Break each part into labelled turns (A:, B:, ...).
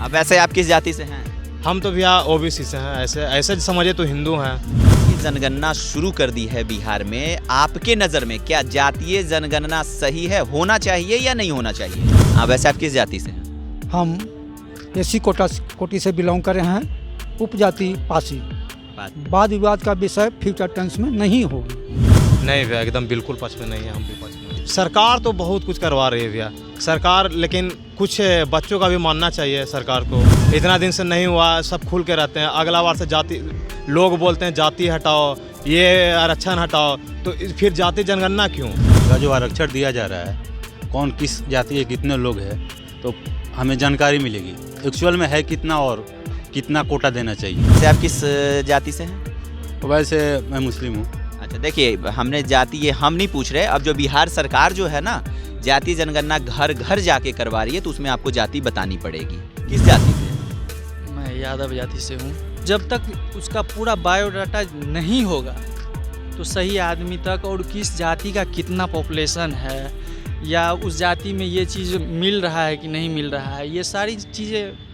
A: अब वैसे आप किस जाति से हैं?
B: हम तो भैया ओबीसी से हैं, ऐसे ऐसे समझे तो हिंदू हैं।
A: ये जनगणना शुरू कर दी है बिहार में, आपके नज़र में क्या जातीय जनगणना सही है, होना चाहिए या नहीं होना चाहिए? हाँ, वैसे आप किस जाति से हैं?
C: हम एसी कोटि से बिलोंग कर रहे हैं, उपजाति पासी। वाद विवाद का विषय फ्यूचर टेंस में नहीं होगी।
B: नहीं भैया, एकदम बिल्कुल पक्ष में नहीं है, हम भी पक्ष में नहीं। सरकार तो बहुत कुछ करवा रही है भैया सरकार, लेकिन कुछ बच्चों का भी मानना चाहिए सरकार को। इतना दिन से नहीं हुआ, सब खुल के रहते हैं। अगला बार से जाति लोग बोलते हैं जाति हटाओ, ये आरक्षण हटाओ, तो फिर जाति जनगणना क्यों?
D: जो आरक्षण दिया जा रहा है, कौन किस जाति के कितने लोग हैं, तो हमें जानकारी मिलेगी एक्चुअल में है कितना और कितना कोटा देना चाहिए।
A: वैसे आप किस जाति से हैं?
D: वैसे मैं मुस्लिम हूँ।
A: अच्छा, देखिए हमने जाति ये हम नहीं पूछ रहे। अब जो बिहार सरकार जो है ना, जाति जनगणना घर घर जाके करवा रही है, तो उसमें आपको जाति बतानी पड़ेगी। किस जाति से?
E: मैं यादव जाति से हूँ। जब तक उसका पूरा बायोडाटा नहीं होगा तो सही आदमी तक, और किस जाति का कितना पॉपुलेशन है या उस जाति में ये चीज़ मिल रहा है कि नहीं मिल रहा है, ये सारी चीज़ें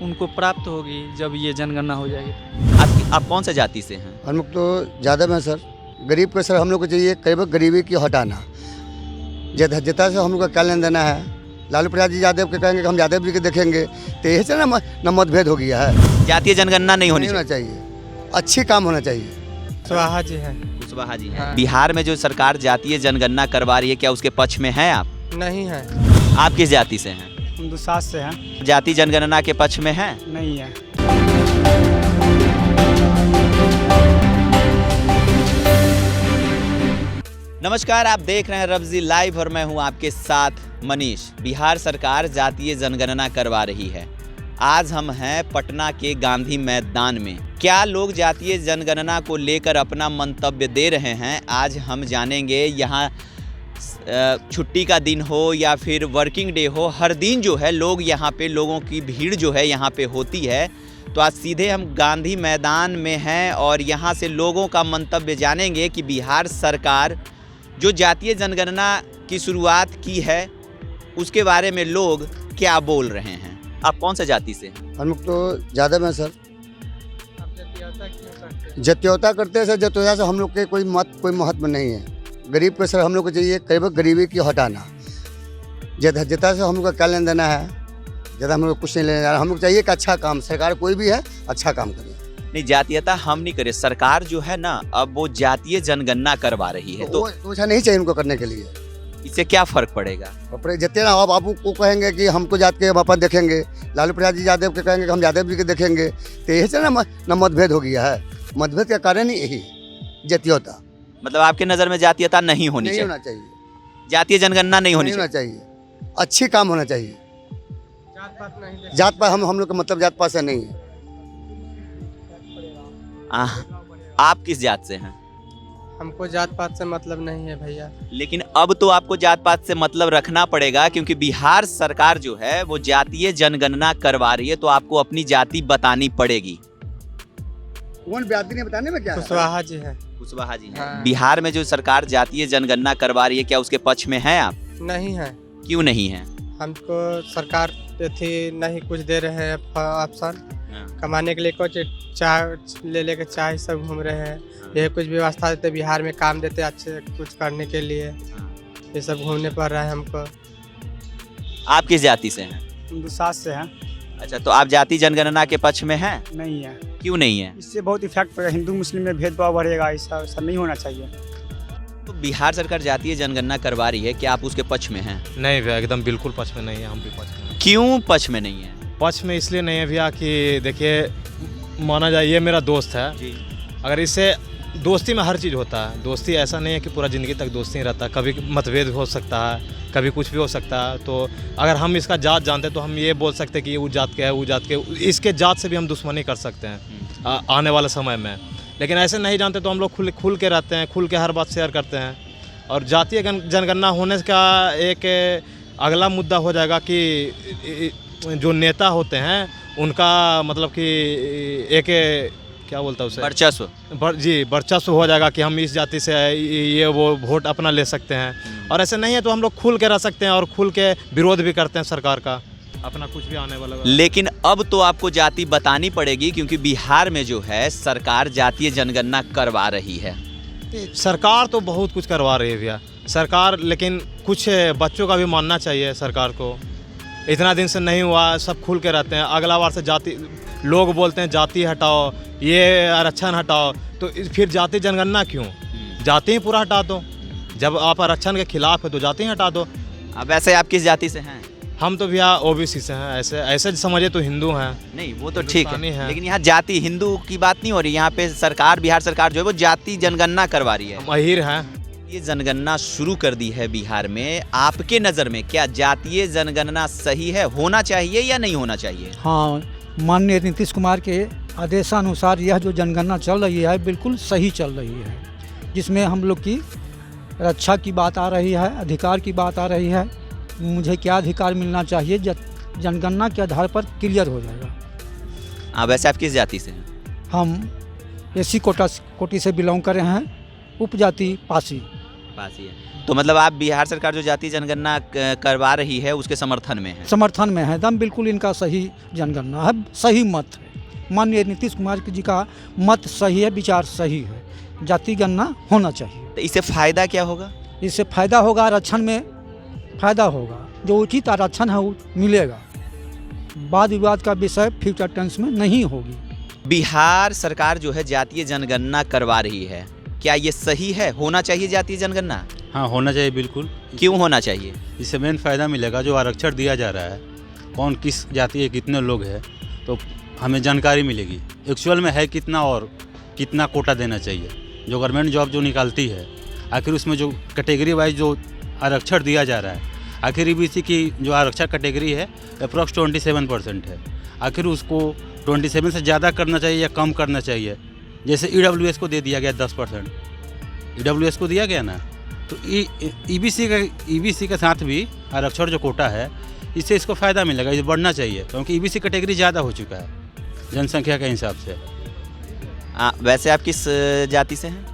E: उनको प्राप्त होगी जब ये जनगणना हो जाएगी।
A: आप कौन से जाति से हैं?
F: हम लोग तो ज़्यादा में सर गरीब को सर हम लोग को चाहिए करीब गरीबी की हटाना। जता से हम लोग का क्या लेन देना है। लालू प्रसाद जी यादव के कहेंगे कि हम यादव जी के देखेंगे, तो यही से ना मतभेद हो गया है।
A: जातीय जनगणना नहीं होनी
F: चाहिए, अच्छी काम होना चाहिए।
E: कुशवाहा जी हैं।
A: कुशवाहा जी हैं। बिहार में जो सरकार जातीय जनगणना करवा रही है, क्या उसके पक्ष में हैं आप?
E: नहीं है।
A: आप किस जाति से हैं?
C: हम दुसास से हैं।
A: जाति जनगणना के पक्ष में हैं?
C: नहीं है।
A: नमस्कार, आप देख रहे हैं रब्जी लाइव और मैं हूं आपके साथ मनीष। बिहार सरकार जातीय जनगणना करवा रही है। आज हम हैं पटना के गांधी मैदान में। क्या लोग जातीय जनगणना को लेकर अपना मंतव्य दे रहे हैं, आज हम जानेंगे। यहाँ छुट्टी का दिन हो या फिर वर्किंग डे हो, हर दिन जो है लोग यहाँ पे, लोगों की भीड़ जो है यहाँ पे होती है। तो आज सीधे हम गांधी मैदान में हैं और यहाँ से लोगों का मंतव्य जानेंगे कि बिहार सरकार जो जातीय जनगणना की शुरुआत की है उसके बारे में लोग क्या बोल रहे हैं। आप कौन से जाति से हैं?
F: हम लोग तो ज़्यादा में सर जतियोता करते हैं सर। जतियोता से हम लोग के कोई महत्व नहीं है। गरीब को सर हम लोग को चाहिए करीब गरीबी की हटाना। जता से हम लोग का क्या लेन देना है, ज़्यादा हम लोग कुछ नहीं लेना देना। हम लोग चाहिए कि अच्छा काम, सरकार कोई भी है अच्छा काम करे।
A: नहीं, जातीयता हम नहीं करे, सरकार जो है ना अब वो जातीय जनगणना करवा रही है,
F: तो अच्छा नहीं चाहिए उनको करने के लिए।
A: इससे क्या फर्क पड़ेगा?
F: जितने ना आप को कहेंगे कि हमको जात के अपन देखेंगे, लालू प्रसाद जी यादव के कहेंगे कि हम यादव जी के देखेंगे, तो यही से ना मतभेद हो गया है। मतभेद का कारण ही यही जातीयता। मतलब
A: आपके नज़र में जातीयता नहीं होनी चाहिए, जातीय जनगणना नहीं होनी
F: चाहिए, अच्छी काम होना चाहिए। जात पात हम लोग का मतलब जात पात से नहीं है।
A: आप किस जात से हैं?
E: हमको जात पात से मतलब नहीं है भैया।
A: लेकिन अब तो आपको जात पात से मतलब रखना पड़ेगा, क्योंकि बिहार सरकार जो है वो जातीय जनगणना करवा रही है, तो आपको अपनी जाति बतानी पड़ेगी।
F: कौन जाति ने बताने में क्या?
E: कुशवाहा जी हैं।
A: कुशवाहा जी हैं।
E: हाँ।
A: बिहार में जो सरकार जातीय जनगणना करवा रही है, क्या उसके पक्ष में हैं आप?
E: नहीं है।
A: क्यों नहीं है?
E: हमको सरकार थी नहीं कुछ दे रहे हैं ऑप्शन, कमाने के लिए कुछ चाय ले लेके चाय सब घूम रहे हैं। ये कुछ व्यवस्था देते, बिहार में काम देते अच्छे कुछ करने के लिए, ये सब घूमने पड़ रहा है हमको।
A: आप किस जाति से हैं?
C: हम दुसास से हैं।
A: अच्छा, तो आप जाति जनगणना के पक्ष में हैं?
C: नहीं है।
A: क्यों नहीं है?
C: इससे बहुत इफेक्ट पड़ेगा, हिंदू मुस्लिम में भेदभाव बढ़ेगा, ऐसा नहीं होना चाहिए।
A: तो बिहार सरकार जातीय जनगणना करवा रही है, क्या आप उसके पक्ष में हैं?
B: नहीं भैया, एकदम बिल्कुल पक्ष में नहीं है, हम भी पक्ष में।
A: क्यों पक्ष में नहीं है?
B: पक्ष में इसलिए नहीं है भैया कि देखिए, माना जाए ये मेरा दोस्त है
A: जी।
B: अगर इससे दोस्ती में हर चीज़ होता है। दोस्ती ऐसा नहीं है कि पूरा ज़िंदगी तक दोस्ती ही रहता है, कभी मतभेद हो सकता है, कभी कुछ भी हो सकता है। तो अगर हम इसका जात जानते तो हम ये बोल सकते हैं कि ये वो जात के है, वो जात के, इसके जात से भी हम दुश्मनी कर सकते हैं आने वाले समय में। लेकिन ऐसे नहीं जानते तो हम लोग खुल के रहते हैं, खुल के हर बात शेयर करते हैं। और जातीय जनगणना होने का एक अगला मुद्दा हो जाएगा कि जो नेता होते हैं उनका मतलब कि एक क्या बोलता है उसे, वर्चस्व हो जाएगा कि हम इस जाति से ये वो वोट अपना ले सकते हैं। और ऐसे नहीं है तो हम लोग खुल के रह सकते हैं और खुल के विरोध भी करते हैं सरकार का। अपना कुछ भी आने वाला।
A: लेकिन अब तो आपको जाति बतानी पड़ेगी, क्योंकि बिहार में जो है सरकार जातीय जनगणना करवा रही है।
B: सरकार तो बहुत कुछ करवा रही है भैया सरकार, लेकिन कुछ बच्चों का भी मानना चाहिए सरकार को। इतना दिन से नहीं हुआ, सब खुल के रहते हैं। अगला बार से जाति लोग बोलते हैं जाति हटाओ, ये आरक्षण हटाओ, तो फिर जाति जनगणना क्यों? जाति ही पूरा हटा दो। जब आप आरक्षण के खिलाफ है तो जाति ही हटा दो।
A: अब वैसे आप किस जाति से हैं?
B: हम तो भैया ओबीसी से हैं। ऐसे समझिए तो हिंदू हैं।
A: नहीं वो तो ठीक
B: हिंदुस्तानी
A: है,
B: हैं।
A: लेकिन यहाँ जाति हिंदू की बात नहीं हो रही। यहाँ पे सरकार, बिहार सरकार जो है वो जाति जनगणना करवा रही है।
B: हम अहीर हैं।
A: ये जनगणना शुरू कर दी है बिहार में। आपके नज़र में क्या जातीय जनगणना सही है, होना चाहिए या नहीं होना चाहिए?
C: हाँ, माननीय नीतीश कुमार के आदेशानुसार यह जो जनगणना चल रही है बिल्कुल सही चल रही है, जिसमें हम लोग की रक्षा की बात आ रही है, अधिकार की बात आ रही है। मुझे क्या अधिकार मिलना चाहिए, जनगणना के आधार पर क्लियर हो जाएगा।
A: वैसे आप किस जाति से हैं?
C: हम एसी कोटि से बिलोंग कर रहे हैं, उपजाति पासी।
A: पासी है। तो मतलब आप बिहार सरकार जो जातीय जनगणना करवा रही है उसके समर्थन में है?
C: समर्थन में है एकदम, बिल्कुल इनका सही जनगणना है, सही मत है। माननीय नीतीश कुमार जी का मत सही है, विचार सही है, जाति गणना होना चाहिए।
A: तो इससे फायदा क्या होगा?
C: इससे फायदा होगा, आरक्षण में फायदा होगा, जो उचित आरक्षण है वो मिलेगा। वाद विवाद का विषय फ्यूचर टेंस में नहीं होगी।
A: बिहार सरकार जो है जातीय जनगणना करवा रही है, क्या ये सही है? होना चाहिए जातीय जनगणना?
D: हाँ, होना चाहिए बिल्कुल।
A: क्यों होना चाहिए?
D: इससे मेन फ़ायदा मिलेगा, जो आरक्षण दिया जा रहा है, कौन किस जाति है, कितने लोग हैं, तो हमें जानकारी मिलेगी एक्चुअल में है कितना और कितना कोटा देना चाहिए। जो गवर्नमेंट जॉब जो निकालती है, आखिर उसमें जो कैटेगरी वाइज जो आरक्षण दिया जा रहा है, आखिर ईबीसी की जो आरक्षण कैटेगरी है अप्रॉक्स 27% है। आखिर उसको 27 से ज़्यादा करना चाहिए या कम करना चाहिए? जैसे ईडब्ल्यूएस को दे दिया गया 10%, ईडब्ल्यूएस को दिया गया ना, तो ईबीसी के साथ भी आरक्षण जो कोटा है, इससे इसको फ़ायदा मिलेगा, ये बढ़ना चाहिए, क्योंकि ईबीसी कैटेगरी ज़्यादा हो चुका है जनसंख्या के हिसाब से।
A: वैसे आप किस जाति से हैं?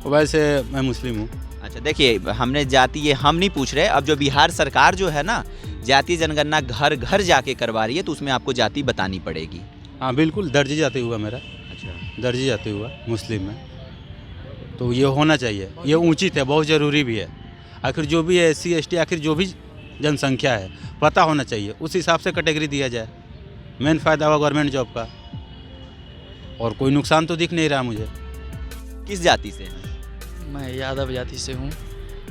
D: वैसे मैं मुस्लिम हूँ।
A: अच्छा, देखिए हमने जाति ये हम नहीं पूछ रहे। अब जो बिहार सरकार जो है ना जातीय जनगणना घर घर जाके करवा रही है, तो उसमें आपको जाति बतानी पड़ेगी।
D: हाँ बिल्कुल, दर्जी जाति हुआ मेरा।
A: अच्छा,
D: दर्जी जाति हुआ मुस्लिम में, तो ये होना चाहिए, ये उचित है, बहुत ज़रूरी भी है। आखिर जो भी है SC ST, आखिर जो भी जनसंख्या है पता होना चाहिए, उस हिसाब से कैटेगरी दिया जाए। मेन फ़ायदा हुआ गवर्नमेंट जॉब का, और कोई नुकसान तो दिख नहीं रहा मुझे।
A: किस जाति से हैं?
E: मैं यादव जाति से हूँ।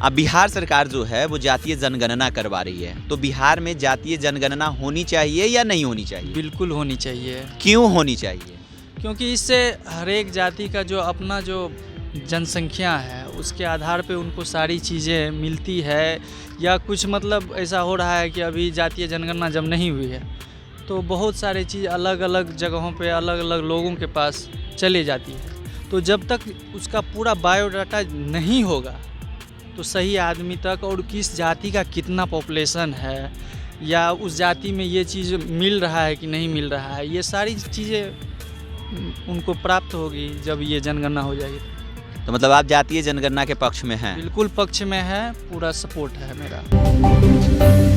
A: अब बिहार सरकार जो है वो जातीय जनगणना करवा रही है, तो बिहार में जातीय जनगणना होनी चाहिए या नहीं होनी चाहिए?
E: बिल्कुल होनी चाहिए,
A: क्यों होनी चाहिए?
E: क्योंकि इससे हर एक जाति का जो अपना जो जनसंख्या है उसके आधार पे उनको सारी चीज़ें मिलती है। या कुछ मतलब ऐसा हो रहा है कि अभी जातीय जनगणना जब नहीं हुई है तो बहुत सारी चीज़ अलग अलग जगहों पे अलग अलग लोगों के पास चले जाती है। तो जब तक उसका पूरा बायोडाटा नहीं होगा तो सही आदमी तक, और किस जाति का कितना पॉपुलेशन है या उस जाति में ये चीज़ मिल रहा है कि नहीं मिल रहा है, ये सारी चीज़ें उनको प्राप्त होगी जब ये जनगणना हो जाएगी।
A: तो मतलब आप जातीय जनगणना के पक्ष में हैं?
E: बिल्कुल पक्ष में है, पूरा सपोर्ट है मेरा।